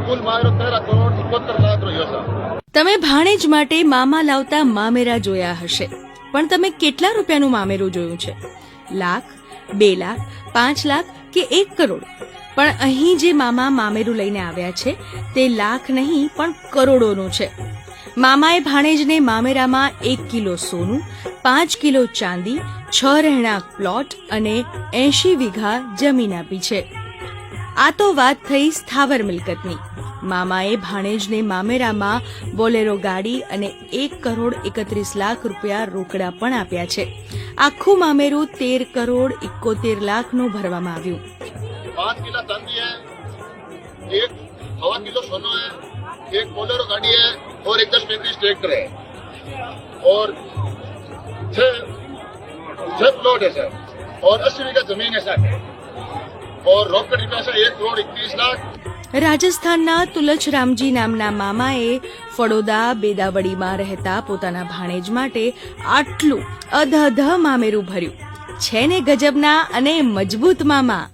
કુલ મામેરો 13 કરોડ 71 લાખ રહ્યો છે. તમે ભાણેજ માટે મામા લાવતા મામેરા જોયા હશે, પણ તમે કેટલા રૂપિયાનું મામેરું જોયું છે? લાખ, 2 લાખ, 5 લાખ કે 1 કરોડ? પણ અહીં જે મામા મામેરું લઈને આવ્યા છે તે લાખ નહીં પણ કરોડોનું છે. મામાએ ભાણેજને મામેરામાં 1 કિલો સોનું, 5 કિલો ચાંદી, 6 રહેણાંક પ્લોટ અને 80 વીઘા જમીન આપી છે. આ તો વાત થઈ સ્થાવર મિલકતની. મામાએ ભાણેજને મામેરામાં બોલેરો ગાડી અને 1 કરોડ 31 લાખ રૂપિયા રોકડા પણ આપ્યા છે. આખું મામેરું 13 કરોડ 71 લાખનું ભરવામાં આવ્યું. 5 किलो चांदी है, 1.25 किलो सोना है, 1 बोलेरो गाड़ी है और 1 10-35 ट्रैक्टर है और 6 प्लॉट है सर और 80 वीघा जमीन है सर और रोकड़ रुपया से 1 करोड़ 21 लाख. રાજસ્થાનના તુલચરામજી નામના મામાએ ફળોદા બેદાવડીમાં રહેતા પોતાના ભાણેજ માટે આટલું અધધ મામેરું ભર્યું છે ને ગજબના અને મજબૂત મામા.